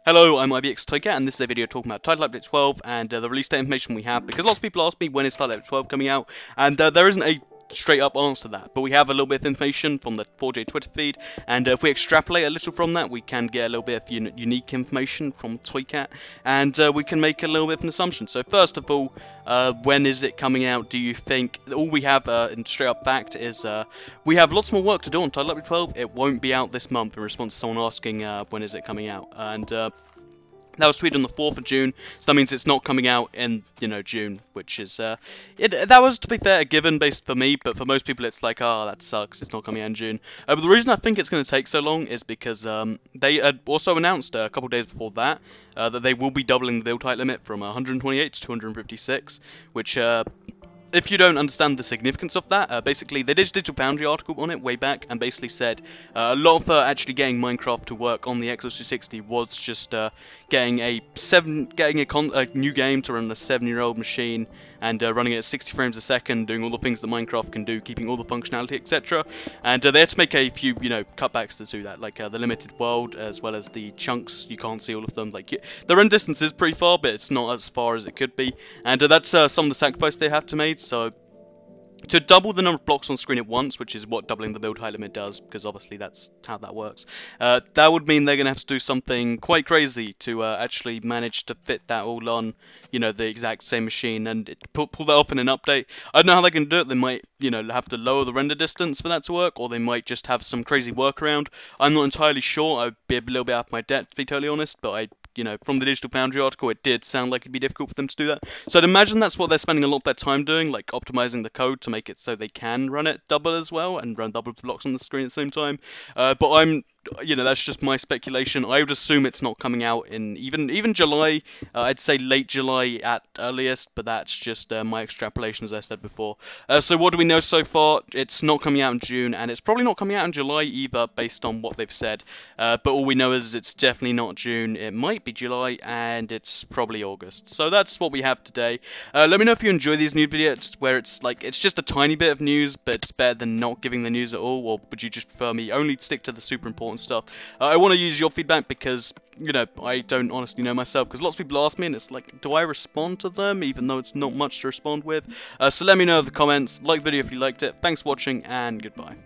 Hello, I'm IBX Toycat, and this is a video talking about Title Update 12 and the release date information we have, because lots of people ask me when is Title Update 12 coming out, and there isn't a straight up answer to that, but we have a little bit of information from the 4J Twitter feed, and if we extrapolate a little from that, we can get a little bit of unique information from Toycat, and we can make a little bit of an assumption. So first of all, when is it coming out, do you think? All we have in straight up fact is we have lots more work to do on Title Update 12. It won't be out this month in response to someone asking when is it coming out, and that was tweeted on the 4th of June, so that means it's not coming out in, June, which is, that was, to be fair, a given based for me, but for most people it's like, oh, that sucks, it's not coming out in June. But the reason I think it's going to take so long is because they had also announced a couple days before that, that they will be doubling the build height limit from 128 to 256, which, if you don't understand the significance of that, basically they did a Digital Foundry article on it way back and basically said a lot of actually getting Minecraft to work on the Xbox 360 was just getting a new game to run on a 7-year-old machine and running it at 60 frames a second, doing all the things that Minecraft can do, keeping all the functionality, etc. And they had to make a few, cutbacks to do that, like the limited world as well as the chunks. You can't see all of them. Like the run distance is pretty far, but it's not as far as it could be. And that's some of the sacrifice they have to make. So to double the number of blocks on screen at once, which is what doubling the build height limit does, because obviously that's how that works, that would mean they're going to have to do something quite crazy to actually manage to fit that all on, the exact same machine, and pull that off in an update. I don't know how they can do it. They might, have to lower the render distance for that to work, or they might just have some crazy workaround. I'm not entirely sure. I'd be a little bit out of my depth, to be totally honest, but from the Digital Foundry article, it did sound like it'd be difficult for them to do that. So I'd imagine that's what they're spending a lot of their time doing, like optimizing the code to make it so they can run it double as well, and run double blocks on the screen at the same time. But I'm, that's just my speculation. I would assume it's not coming out in even July. I'd say late July at earliest, but that's just my extrapolation, as I said before. So what do we know so far? It's not coming out in June, and it's probably not coming out in July either, based on what they've said. But all we know is it's definitely not June. It might be July, and it's probably August. So that's what we have today. Let me know if you enjoy these new videos where it's like it's just a tiny bit of news, but it's better than not giving the news at all. Or would you just prefer me only stick to the super important stuff? I want to use your feedback because, I don't honestly know myself, because lots of people ask me and it's like, do I respond to them even though it's not much to respond with? So let me know in the comments, like the video if you liked it, thanks for watching, and goodbye.